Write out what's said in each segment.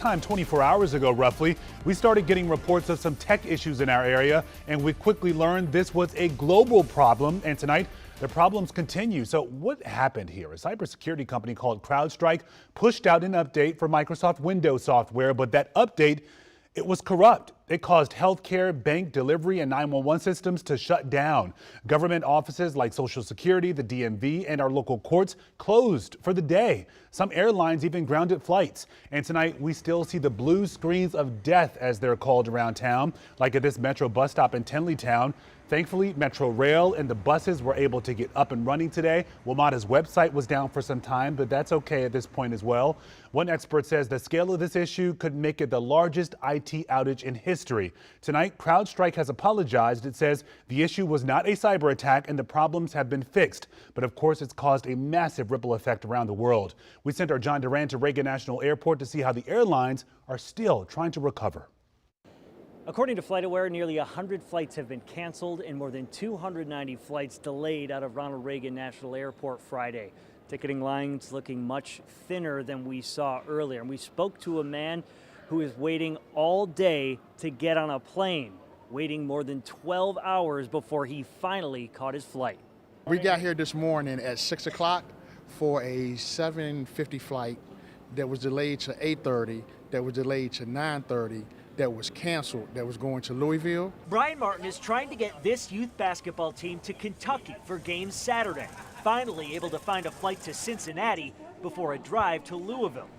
time 24 hours ago, roughly, we started getting reports of some tech issues in our area, and we quickly learned this was a global problem. And tonight, the problems continue. So what happened here? A cybersecurity company called CrowdStrike pushed out an update for Microsoft Windows software, but that update, it was corrupt. It caused healthcare, bank, delivery, and 911 systems to shut down. Government offices like Social Security, the DMV, and our local courts closed for the day. Some airlines even grounded flights. And tonight, we still see the blue screens of death, as they're called around town, like at this Metro bus stop in Tenleytown. Thankfully, Metro Rail and the buses were able to get up and running today. WMATA's website was down for some time, but that's okay at this point as well. One expert says the scale of this issue could make it the largest IT outage in history. Tonight, CrowdStrike has apologized. It says the issue was not a cyber attack and the problems have been fixed. But of course, it's caused a massive ripple effect around the world. We sent our John Duran to Reagan National Airport to see how the airlines are still trying to recover. According to FlightAware, nearly 100 flights have been canceled and more than 290 flights delayed out of Ronald Reagan National Airport Friday. Ticketing lines looking much thinner than we saw earlier. And we spoke to a man who is waiting all day to get on a plane, waiting more than 12 hours before he finally caught his flight. We got here this morning at 6 o'clock for a 7:50 flight that was delayed to 8:30, that was delayed to 9:30. That was canceled, that was going to Louisville. Brian Martin is trying to get this youth basketball team to Kentucky for games Saturday. Finally able to find a flight to Cincinnati before a drive to Louisville.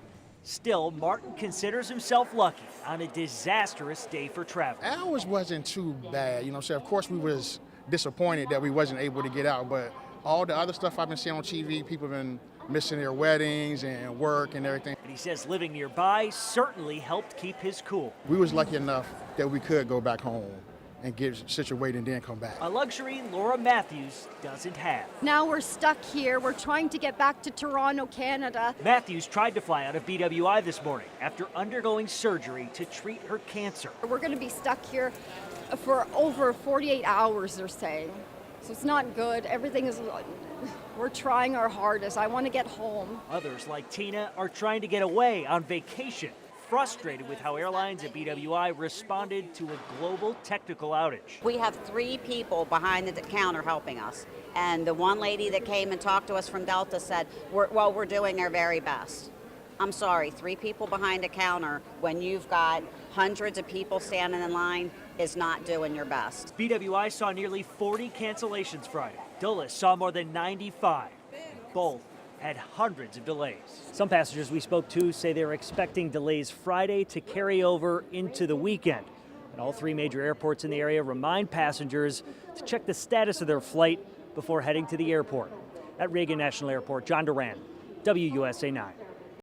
Still, Martin considers himself lucky on a disastrous day for travel. Ours wasn't too bad, so of course we was disappointed that we wasn't able to get out, but all the other stuff I've been seeing on TV, people have been missing their weddings and work and everything. And he says living nearby certainly helped keep his cool. We was lucky enough that we could go back home and get situated and then come back. A luxury Laura Matthews doesn't have. Now we're stuck here. We're trying to get back to Toronto, Canada. Matthews tried to fly out of BWI this morning after undergoing surgery to treat her cancer. We're going to be stuck here for over 48 hours, they're saying. So it's not good. Everything is, we're trying our hardest. I want to get home. Others, like Tina, are trying to get away on vacation, frustrated with how airlines at BWI responded to a global technical outage. We have 3 people behind the counter helping us. And the one lady that came and talked to us from Delta said, we're doing our very best. I'm sorry, 3 people behind a counter when you've got hundreds of people standing in line is not doing your best. BWI saw nearly 40 cancellations Friday. Dulles saw more than 95. Both had hundreds of delays. Some passengers we spoke to say they're expecting delays Friday to carry over into the weekend. And all 3 major airports in the area remind passengers to check the status of their flight before heading to the airport. At Reagan National Airport, John Duran, WUSA 9.